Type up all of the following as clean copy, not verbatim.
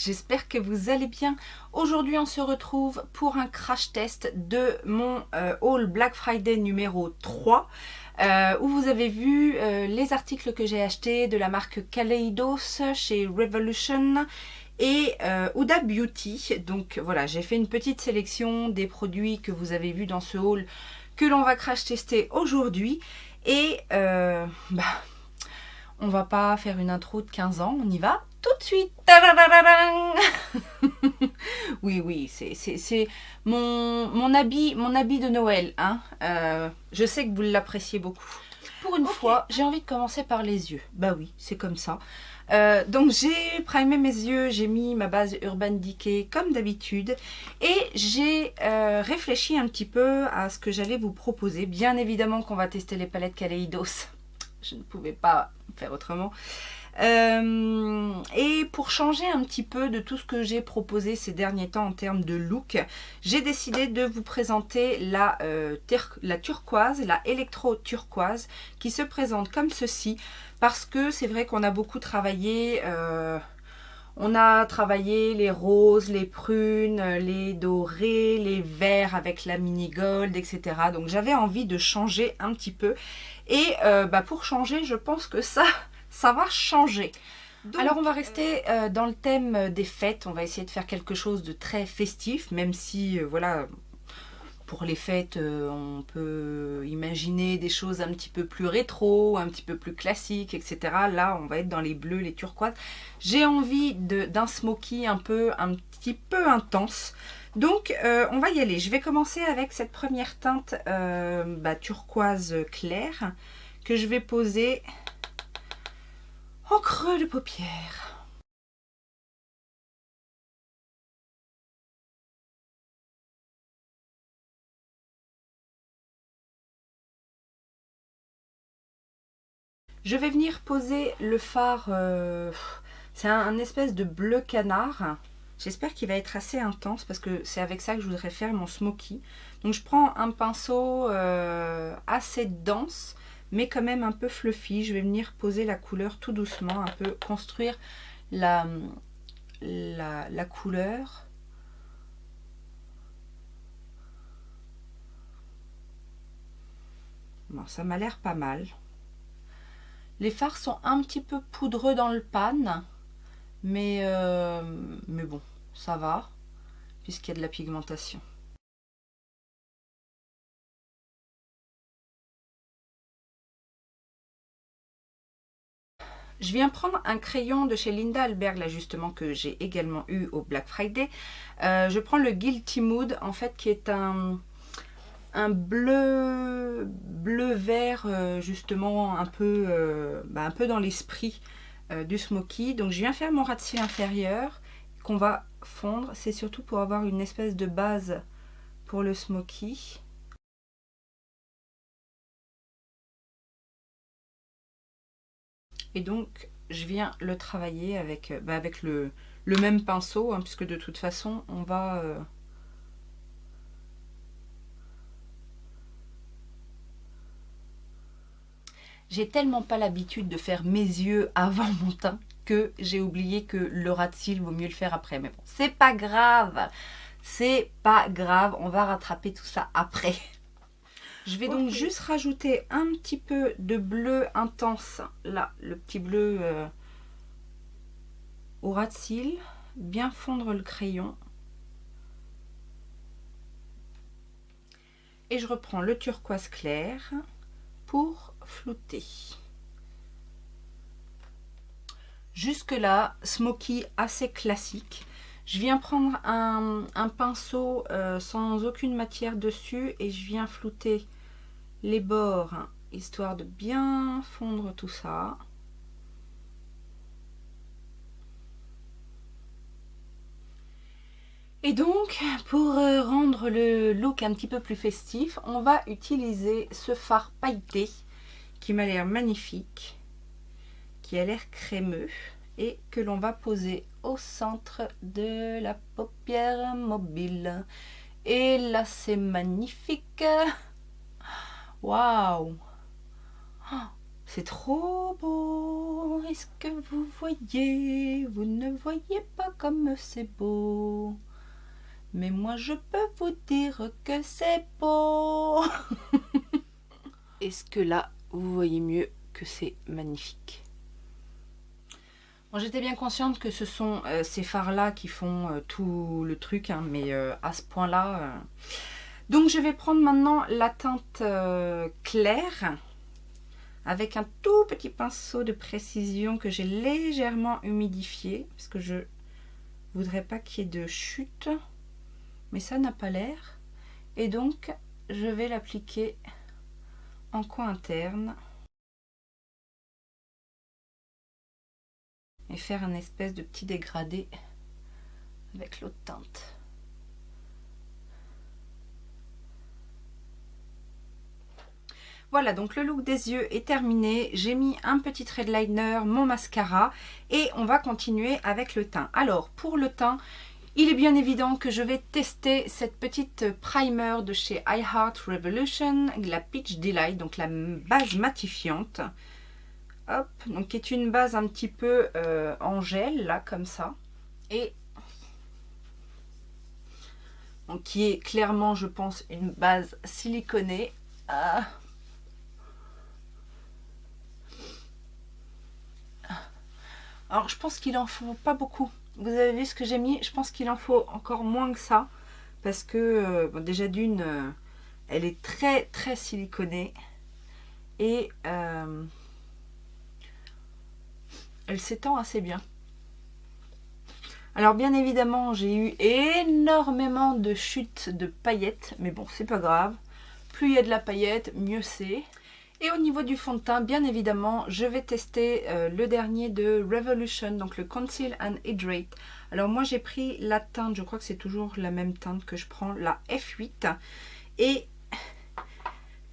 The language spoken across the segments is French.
j'espère que vous allez bien. Aujourd'hui on se retrouve pour un crash test de mon haul Black Friday numéro 3 où vous avez vu les articles que j'ai achetés de la marque Kaleidos chez Revolution et Huda Beauty. Donc voilà, j'ai fait une petite sélection des produits que vous avez vus dans ce haul que l'on va crash tester aujourd'hui. Et on va pas faire une intro de 15 ans, on y va tout de suite. Oui, c'est mon habit de Noël. Hein. Je sais que vous l'appréciez beaucoup. Pour une fois, j'ai envie de commencer par les yeux. Bah oui, c'est comme ça. Donc j'ai primé mes yeux, j'ai mis ma base Urban Decay comme d'habitude et j'ai réfléchi un petit peu à ce que j'allais vous proposer. Bien évidemment qu'on va tester les palettes Kaleidos. Je ne pouvais pas faire autrement. Et pour changer un petit peu de tout ce que j'ai proposé ces derniers temps en termes de look, j'ai décidé de vous présenter la turquoise, la électro turquoise, qui se présente comme ceci, parce que c'est vrai qu'on a beaucoup travaillé. On a travaillé les roses, les prunes, les dorés, les verts avec la mini gold, etc. Donc j'avais envie de changer un petit peu. Et pour changer, je pense que ça va changer. Donc, alors on va rester dans le thème des fêtes. On va essayer de faire quelque chose de très festif, même si voilà, pour les fêtes, on peut imaginer des choses un petit peu plus rétro, un petit peu plus classiques, etc. Là, on va être dans les bleus, les turquoises. J'ai envie d'un smoky un petit peu intense. Donc, on va y aller. Je vais commencer avec cette première teinte turquoise claire que je vais poser en creux de paupière. Je vais venir poser le fard, c'est un espèce de bleu canard. J'espère qu'il va être assez intense parce que c'est avec ça que je voudrais faire mon smoky. Donc je prends un pinceau assez dense, mais quand même un peu fluffy. Je vais venir poser la couleur tout doucement, un peu construire la couleur. Bon, ça m'a l'air pas mal. Les fards sont un petit peu poudreux dans le pan, mais bon, ça va, puisqu'il y a de la pigmentation. Je viens prendre un crayon de chez Linda Alberg, là justement, que j'ai également eu au Black Friday. Je prends le Guilty Mood, en fait, qui est un bleu vert, justement, un peu dans l'esprit du smoky. Donc je viens faire mon ras de cils inférieur qu'on va fondre. C'est surtout pour avoir une espèce de base pour le smoky. Et donc je viens le travailler avec le même pinceau, hein, puisque de toute façon on va j'ai tellement pas l'habitude de faire mes yeux avant mon teint que j'ai oublié que le ras de cils vaut mieux le faire après. Mais bon, c'est pas grave. C'est pas grave, on va rattraper tout ça après. Je vais donc juste rajouter un petit peu de bleu intense. Là, le petit bleu au ras de cils. Bien fondre le crayon. Et je reprends le turquoise clair pour flouter. Jusque là, smoky assez classique. Je viens prendre un pinceau sans aucune matière dessus et je viens flouter les bords, hein, histoire de bien fondre tout ça. Et donc, pour rendre le look un petit peu plus festif, on va utiliser ce fard pailleté qui m'a l'air magnifique, qui a l'air crémeux et que l'on va poser au centre de la paupière mobile. Et là, c'est magnifique. Waouh! C'est trop beau. Est-ce que vous voyez? Vous ne voyez pas comme c'est beau. Mais moi je peux vous dire que c'est beau. Est-ce que là vous voyez mieux que c'est magnifique? Bon, j'étais bien consciente que ce sont ces fards là qui font tout le truc, hein, mais à ce point là donc je vais prendre maintenant la teinte claire avec un tout petit pinceau de précision que j'ai légèrement humidifié parce que je voudrais pas qu'il y ait de chute, mais ça n'a pas l'air, et donc je vais l'appliquer en coin interne et faire un espèce de petit dégradé avec l'autre teinte. Voilà, donc le look des yeux est terminé. J'ai mis un petit trait de liner, mon mascara, et on va continuer avec le teint. Alors, pour le teint, il est bien évident que je vais tester cette petite primer de chez I Heart Revolution, la Peach Delight, donc la base matifiante. Hop, donc qui est une base un petit peu en gel, là, comme ça. Et donc, qui est clairement, je pense, une base siliconée. Alors, je pense qu'il en faut pas beaucoup. Vous avez vu ce que j'ai mis? Je pense qu'il en faut encore moins que ça. Parce que, bon, déjà d'une, elle est très, très siliconée. Et elle s'étend assez bien. Alors, bien évidemment, j'ai eu énormément de chutes de paillettes. Mais bon, c'est pas grave. Plus il y a de la paillette, mieux c'est. Et au niveau du fond de teint, bien évidemment, je vais tester le dernier de Revolution, donc le Conceal and Hydrate. Alors moi j'ai pris la teinte, je crois que c'est toujours la même teinte que je prends, la F8, et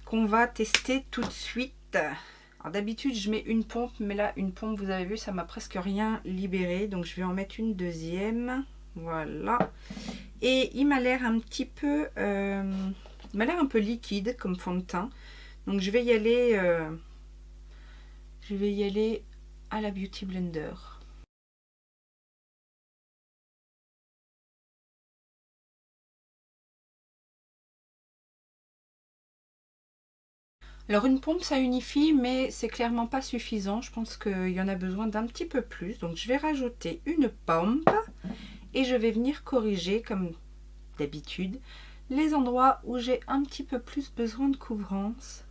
qu'on va tester tout de suite. Alors d'habitude je mets une pompe, mais là une pompe, vous avez vu, ça m'a presque rien libéré, donc je vais en mettre une deuxième. Voilà. Et il m'a l'air un petit peu, il m'a l'air un peu liquide comme fond de teint. Donc je vais y aller à la Beauty Blender. Alors une pompe ça unifie, mais c'est clairement pas suffisant. Je pense qu'il y en a besoin d'un petit peu plus. Donc je vais rajouter une pompe et je vais venir corriger comme d'habitude les endroits où j'ai un petit peu plus besoin de couvrance.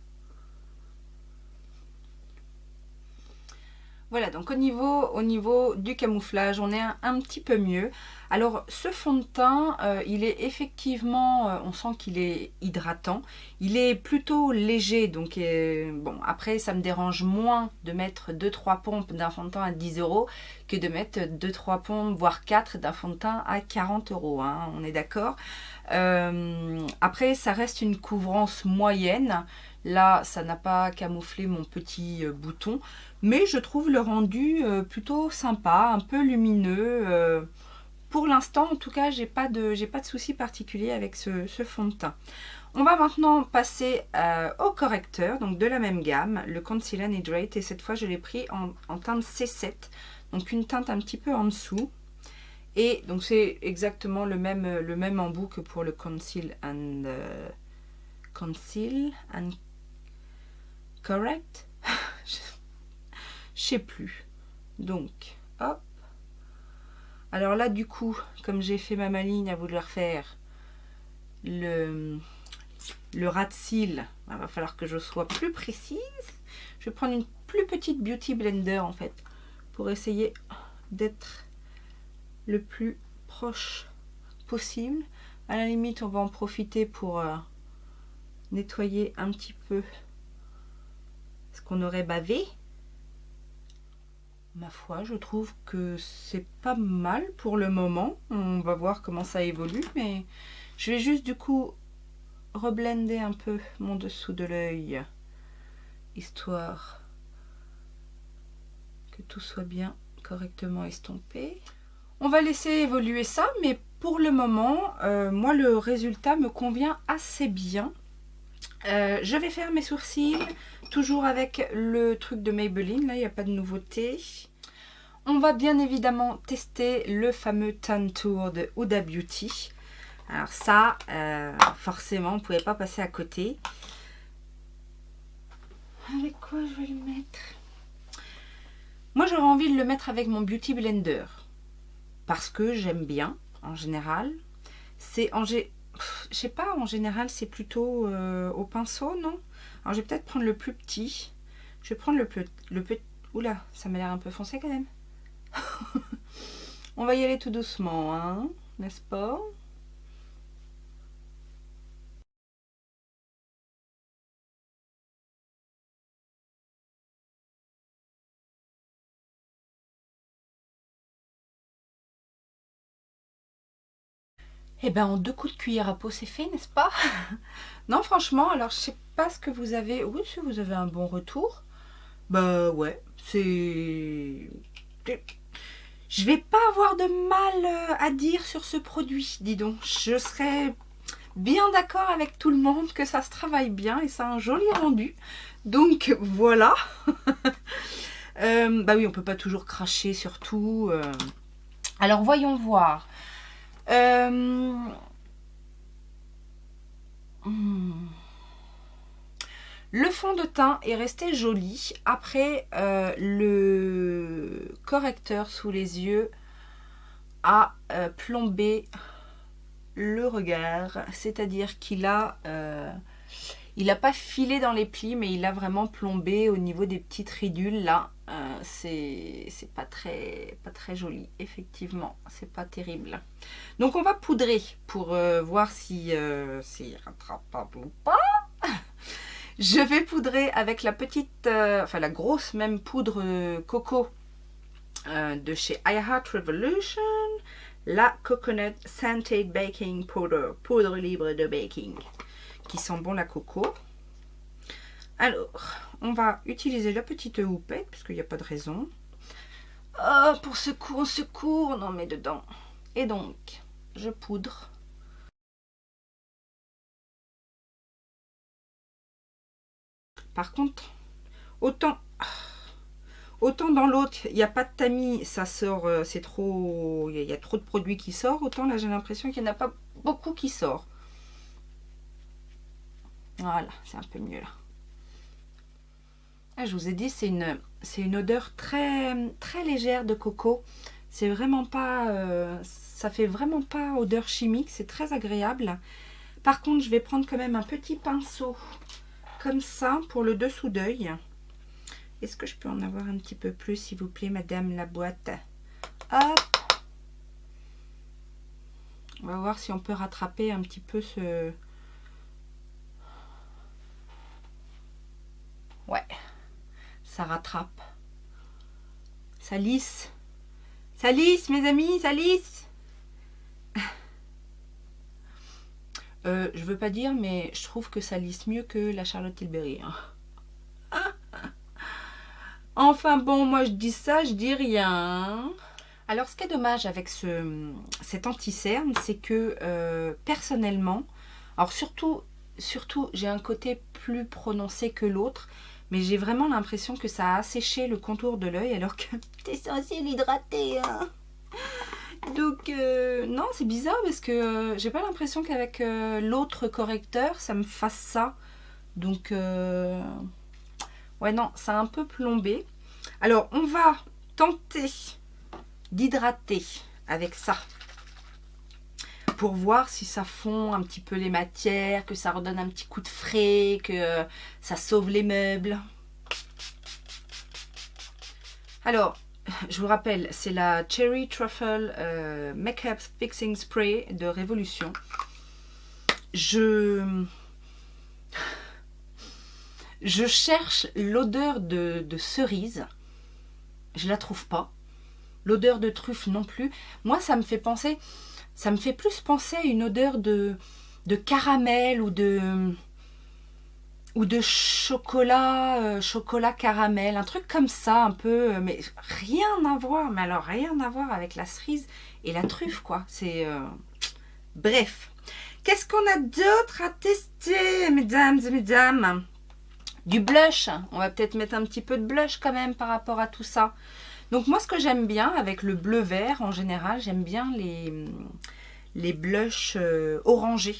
Voilà, donc au niveau du camouflage, on est un petit peu mieux. Alors, ce fond de teint, il est effectivement, on sent qu'il est hydratant. Il est plutôt léger, donc bon, après, ça me dérange moins de mettre 2-3 pompes d'un fond de teint à 10 € que de mettre 2-3 pompes, voire 4 d'un fond de teint à 40 €, hein, on est d'accord. Après, ça reste une couvrance moyenne. Là, ça n'a pas camouflé mon petit bouton, mais je trouve le rendu plutôt sympa, un peu lumineux. Pour l'instant, en tout cas, j'ai pas de souci particulier avec ce fond de teint. On va maintenant passer au correcteur, donc de la même gamme, le Conceal and Hydrate, et cette fois je l'ai pris en teinte C7, donc une teinte un petit peu en dessous. Et donc c'est exactement le même embout que pour le Conceal and Correct. Je sais plus. Donc, hop. Alors là, du coup, comme j'ai fait ma maligne à vouloir faire le ras de cils, il va falloir que je sois plus précise. Je vais prendre une plus petite Beauty Blender en fait, pour essayer d'être le plus proche possible. À la limite, on va en profiter pour nettoyer un petit peu ce qu'on aurait bavé. Ma foi, je trouve que c'est pas mal pour le moment. On va voir comment ça évolue, mais je vais juste du coup reblender un peu mon dessous de l'œil, histoire que tout soit bien correctement estompé. On va laisser évoluer ça, mais pour le moment, moi le résultat me convient assez bien. Je vais faire mes sourcils, toujours avec le truc de Maybelline, là il n'y a pas de nouveauté. On va bien évidemment tester le fameux Tan Tour de Huda Beauty. Alors ça, forcément, on ne pouvait pas passer à côté. Avec quoi je vais le mettre? Moi j'aurais envie de le mettre avec mon Beauty Blender. Parce que j'aime bien, en général. C'est je sais pas, en général c'est plutôt au pinceau, non? Alors je vais peut-être prendre le plus petit. Je vais prendre le petit. Oula, ça m'a l'air un peu foncé quand même. On va y aller tout doucement, hein, n'est-ce pas? Eh ben en 2 coups de cuillère à peau c'est fait, n'est-ce pas? Non franchement, alors je sais pas ce que vous avez. Oui, si vous avez un bon retour. Bah ouais, c'est... Je vais pas avoir de mal à dire sur ce produit, dis donc. Je serais bien d'accord avec tout le monde que ça se travaille bien et ça a un joli rendu. Donc voilà. Bah oui, on peut pas toujours cracher sur tout. Alors voyons voir. Le fond de teint est resté joli. Après, le correcteur sous les yeux a plombé le regard. C'est-à-dire qu'il a... il n'a pas filé dans les plis, mais il a vraiment plombé au niveau des petites ridules là. C'est pas très joli, effectivement. C'est pas terrible. Donc on va poudrer pour voir si c'est rattrapable ou pas. Je vais poudrer avec la petite, enfin la grosse même poudre coco de chez iHeart Revolution. La Coconut Scented Baking Powder, poudre libre de baking, qui sent bon la coco. Alors, on va utiliser la petite houppette, puisqu'il n'y a pas de raison. Oh, pour secours, secours, non mais dedans. Et donc, je poudre. Par contre, autant dans l'autre, il n'y a pas de tamis, ça sort, c'est trop, il y a trop de produits qui sortent. Autant là, j'ai l'impression qu'il n'y en a pas beaucoup qui sort. Voilà, c'est un peu mieux là. Ah, je vous ai dit, c'est une odeur très légère de coco. C'est vraiment pas, ça fait vraiment pas odeur chimique. C'est très agréable. Par contre, je vais prendre quand même un petit pinceau comme ça pour le dessous d'œil. Est-ce que je peux en avoir un petit peu plus, s'il vous plaît, madame la boîte? Hop. On va voir si on peut rattraper un petit peu ce... Ouais, ça rattrape. Ça lisse. Ça lisse, mes amis, ça lisse. Je veux pas dire, mais je trouve que ça lisse mieux que la Charlotte Tilbury. Hein. Enfin bon, moi je dis ça, je dis rien. Alors ce qui est dommage avec cet anti-cerne, c'est que personnellement, alors surtout j'ai un côté plus prononcé que l'autre, mais j'ai vraiment l'impression que ça a asséché le contour de l'œil alors que t'es censé l'hydrater, hein. Donc non, c'est bizarre parce que j'ai pas l'impression qu'avec l'autre correcteur ça me fasse ça. Donc ouais, non, ça a un peu plombé. Alors on va tenter d'hydrater avec ça pour voir si ça fond un petit peu les matières, que ça redonne un petit coup de frais, que ça sauve les meubles. Alors, je vous rappelle, c'est la Cherry Truffle Makeup Fixing Spray de Révolution. Je cherche l'odeur de cerise. Je la trouve pas. L'odeur de truffe non plus. Moi, ça me fait plus penser à une odeur de caramel ou de chocolat, chocolat caramel, un truc comme ça un peu, mais rien à voir, mais alors rien à voir avec la cerise et la truffe quoi. C'est bref. Qu'est-ce qu'on a d'autre à tester, mesdames et mesdames? Du blush. On va peut-être mettre un petit peu de blush quand même par rapport à tout ça. Donc moi, ce que j'aime bien avec le bleu vert, en général, j'aime bien les blushs orangés.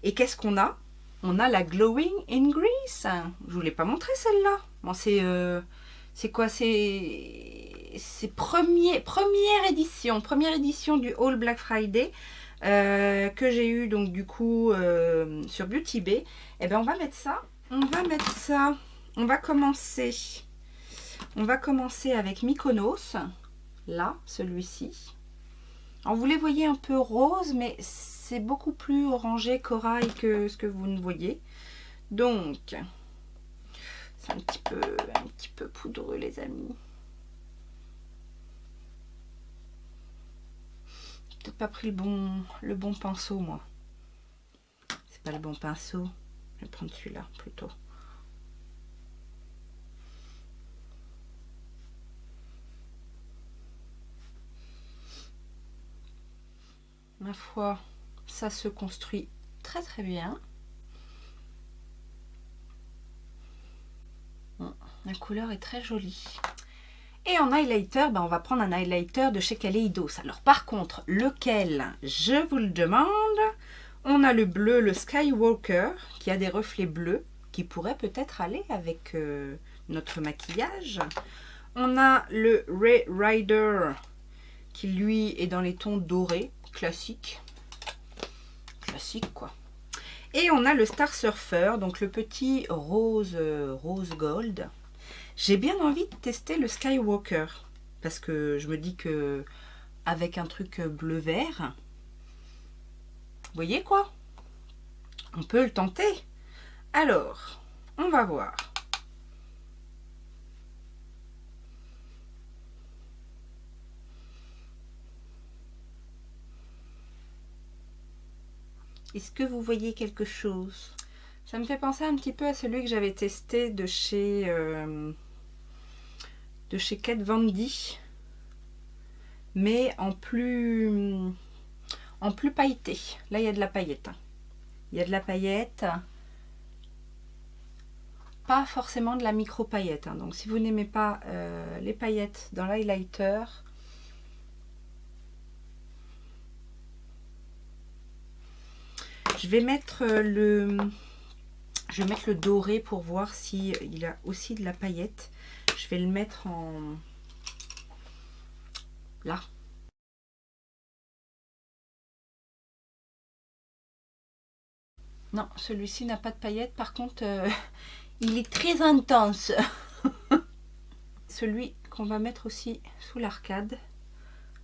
Et qu'est-ce qu'on a? On a la Glowing in Grease. Je vous l'ai pas montré celle-là. Bon, c'est quoi? C'est première édition du Haul Black Friday que j'ai eu donc du coup sur Beauty Bay. Et bien on va mettre ça. On va commencer avec Mykonos. Là, celui-ci. Alors vous les voyez un peu rose, mais c'est beaucoup plus orangé corail que ce que vous ne voyez. Donc, c'est un petit peu poudreux, les amis. J'ai peut-être pas pris le bon pinceau, moi. C'est pas le bon pinceau. Je vais prendre celui-là plutôt. Ma foi, ça se construit très très bien. La couleur est très jolie. Et en highlighter, ben on va prendre un highlighter de chez Kaleidos. Alors par contre, lequel? Je vous le demande. On a le bleu, le Skywalker, qui a des reflets bleus, qui pourrait peut-être aller avec notre maquillage. On a le Ray Rider, qui lui est dans les tons dorés, classique. Classique quoi. Et on a le Star Surfer, donc le petit rose gold. J'ai bien envie de tester le Skywalker, parce que je me dis que avec un truc bleu-vert, vous voyez quoi? On peut le tenter. Alors, on va voir. Est-ce que vous voyez quelque chose? Ça me fait penser un petit peu à celui que j'avais testé de chez Kat Von D, mais en plus pailleté. Là, il y a de la paillette. Il y a de la paillette. Pas forcément de la micro paillette. Hein. Donc, si vous n'aimez pas les paillettes dans l'highlighter, je vais mettre le doré pour voir si il a aussi de la paillette. Je vais le mettre en là. Non, celui-ci n'a pas de paillettes. Par contre, il est très intense. Celui qu'on va mettre aussi sous l'arcade.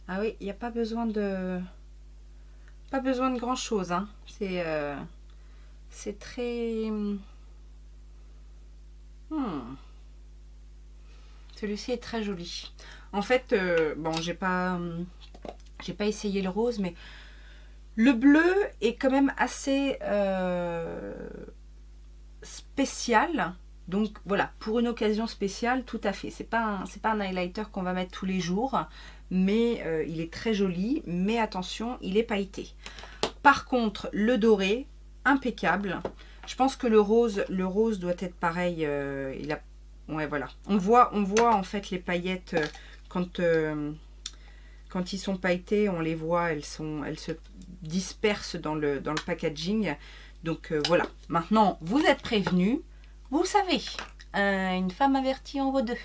Ah oui, il n'y a pas besoin de grand chose. Hein. C'est très... Celui-ci est très joli. En fait, bon, j'ai pas essayé le rose, mais le bleu est quand même assez spécial. Donc voilà, pour une occasion spéciale, tout à fait. C'est pas un highlighter qu'on va mettre tous les jours, mais il est très joli. Mais attention, il est pailleté. Par contre, le doré, impeccable. Je pense que le rose doit être pareil. Ouais, voilà. On voit en fait les paillettes quand ils sont pailletés, on les voit, elles se dispersent dans le packaging. Donc voilà. Maintenant, vous êtes prévenus. Vous savez, une femme avertie en vaut deux.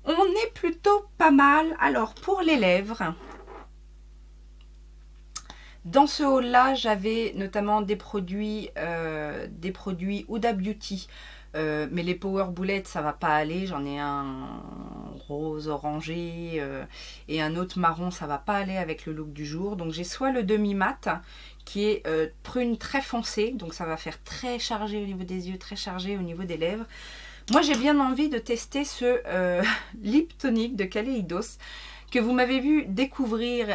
On est plutôt pas mal. Alors, pour les lèvres, dans ce haul-là, j'avais notamment des produits Huda Beauty. Mais les Power Bullets, ça va pas aller. J'en ai un rose orangé et un autre marron, ça va pas aller avec le look du jour. Donc j'ai soit le demi-mat qui est prune très foncé, donc ça va faire très chargé au niveau des yeux, très chargé au niveau des lèvres. Moi j'ai bien envie de tester ce Lip Tonic de Kaleidos que vous m'avez vu découvrir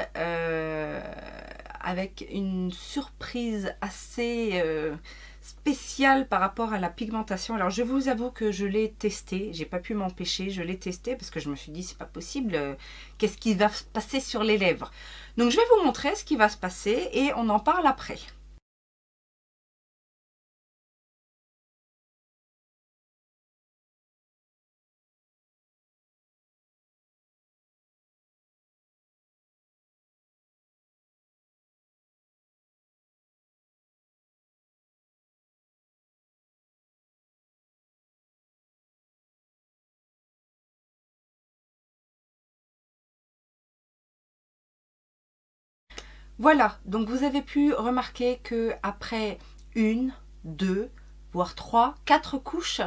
avec une surprise assez spéciale par rapport à la pigmentation. Alors je vous avoue que je l'ai testé, j'ai pas pu m'empêcher, je l'ai testé parce que je me suis dit c'est pas possible, qu'est-ce qui va se passer sur les lèvres? Donc je vais vous montrer ce qui va se passer et on en parle après. Voilà, donc vous avez pu remarquer que après une, deux, voire trois, quatre couches,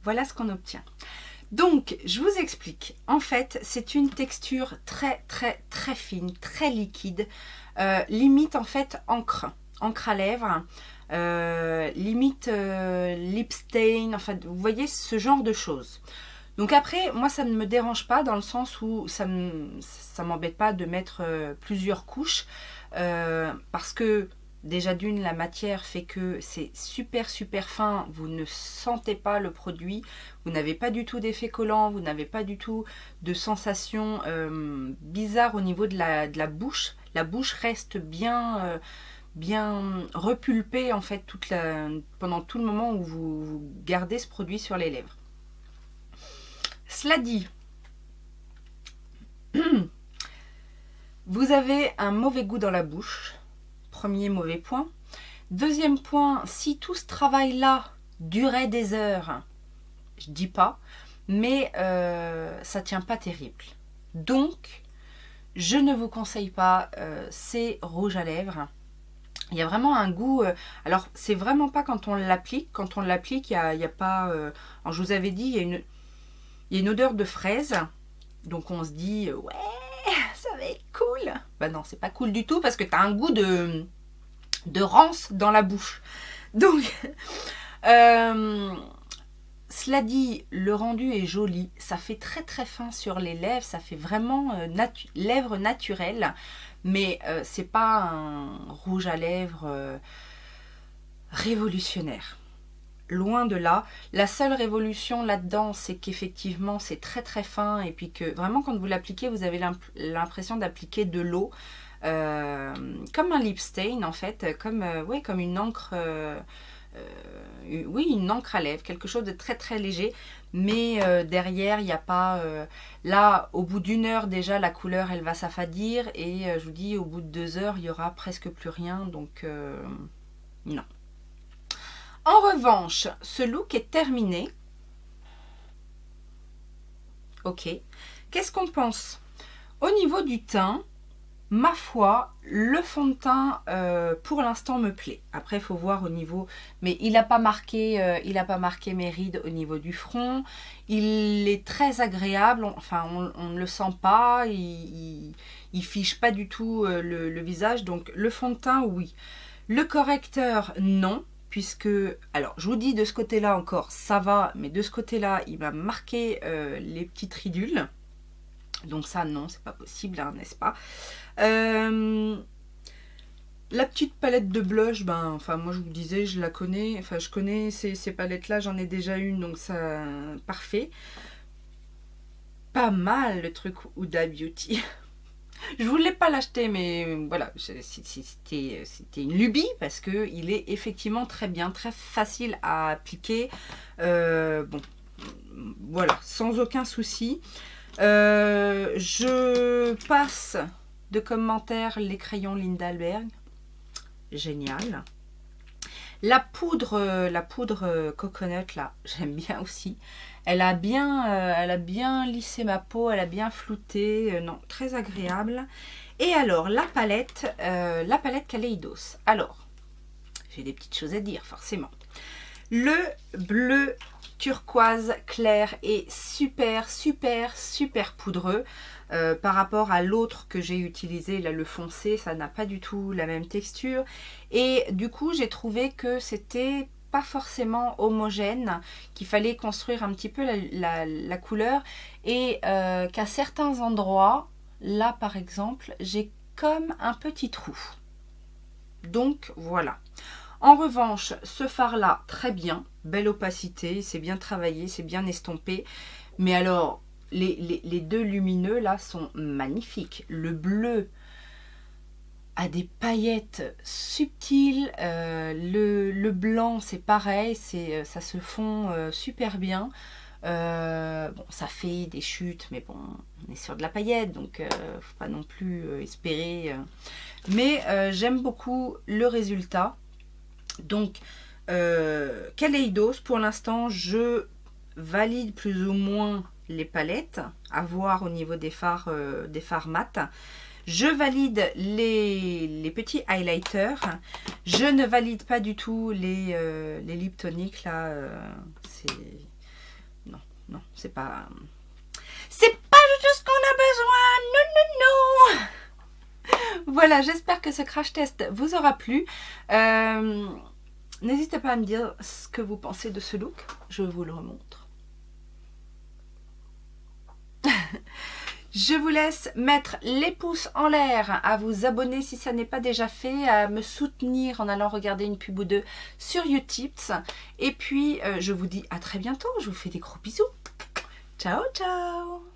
voilà ce qu'on obtient. Donc, je vous explique. En fait, c'est une texture très fine, très liquide, limite en fait encre à lèvres, limite lip stain, enfin, vous voyez ce genre de choses. Donc après, moi ça ne me dérange pas dans le sens où ça m'embête pas de mettre plusieurs couches parce que déjà d'une, la matière fait que c'est super fin, vous ne sentez pas le produit, vous n'avez pas du tout d'effet collant, vous n'avez pas du tout de sensation bizarre au niveau de la bouche. La bouche reste bien repulpée en fait pendant tout le moment où vous gardez ce produit sur les lèvres. Cela dit, vous avez un mauvais goût dans la bouche, premier mauvais point. Deuxième point, si tout ce travail-là durait des heures, je dis pas, mais ça tient pas terrible. Donc, je ne vous conseille pas ces rouges à lèvres. Il y a vraiment un goût, alors c'est vraiment pas quand on l'applique. Quand on l'applique, il y a pas, alors je vous avais dit, il y a une odeur de fraise, donc on se dit ouais, ça va être cool. Bah non, c'est pas cool du tout parce que tu as un goût de rance dans la bouche. Donc, cela dit, le rendu est joli, ça fait très fin sur les lèvres, ça fait vraiment lèvres naturelles, mais c'est pas un rouge à lèvres révolutionnaire. Loin de là. La seule révolution là-dedans, c'est qu'effectivement, c'est très fin et puis que vraiment, quand vous l'appliquez, vous avez l'impression d'appliquer de l'eau, comme un lip stain en fait, comme une encre, oui, une encre à lèvres, quelque chose de très léger, mais derrière, il n'y a pas... là, au bout d'une heure, déjà, la couleur, elle va s'affadir et je vous dis, au bout de 2 heures, il n'y aura presque plus rien, donc non. En revanche, ce look est terminé. Ok. Qu'est-ce qu'on pense? Au niveau du teint, ma foi, le fond de teint, pour l'instant, me plaît. Après, il faut voir au niveau... Mais il n'a pas marqué mes rides au niveau du front. Il est très agréable. Enfin, on ne le sent pas. Il fiche pas du tout le visage. Donc, le fond de teint, oui. Le correcteur, non. Puisque, alors je vous dis de ce côté-là encore, ça va, mais de ce côté-là, il m'a marqué les petites ridules. Donc ça, non, c'est pas possible, hein, n'est-ce pas? La petite palette de blush, ben, enfin moi je vous disais, je la connais, enfin je connais ces palettes-là, j'en ai déjà une, donc ça, parfait. Pas mal le truc Huda Beauty. Je voulais pas l'acheter, mais voilà, c'était une lubie parce que il est effectivement très bien, très facile à appliquer. Bon, voilà, sans aucun souci. Je passe de commentaires les crayons Lindalberg, génial. La poudre coconut là, j'aime bien aussi. Elle a bien lissé ma peau, elle a bien flouté, non, très agréable. Et alors, la palette Kaleidos. Alors, j'ai des petites choses à dire, forcément. Le bleu turquoise clair est super poudreux. Par rapport à l'autre que j'ai utilisé, là, le foncé, ça n'a pas du tout la même texture. Et du coup, j'ai trouvé que c'était pas forcément homogène, qu'il fallait construire un petit peu la couleur et qu'à certains endroits, là par exemple, j'ai comme un petit trou. Donc voilà. En revanche, ce fard là, très bien, belle opacité, c'est bien travaillé, c'est bien estompé. Mais alors, les deux lumineux là sont magnifiques. Le bleu a des paillettes subtiles, le blanc c'est pareil, ça se fond super bien. Bon, ça fait des chutes, mais bon, on est sur de la paillette, donc faut pas non plus espérer. Mais j'aime beaucoup le résultat. Donc, Kaleidos, pour l'instant, je valide plus ou moins les palettes, à voir au niveau des fards mat. Je valide les petits highlighters. Je ne valide pas du tout les lip toniques là. Non, c'est pas tout ce qu'on a besoin. Non. Voilà, j'espère que ce crash test vous aura plu. N'hésitez pas à me dire ce que vous pensez de ce look. Je vous le remontre. Je vous laisse mettre les pouces en l'air, à vous abonner si ça n'est pas déjà fait, à me soutenir en allant regarder une pub ou deux sur Utips. Et puis, je vous dis à très bientôt. Je vous fais des gros bisous. Ciao, ciao!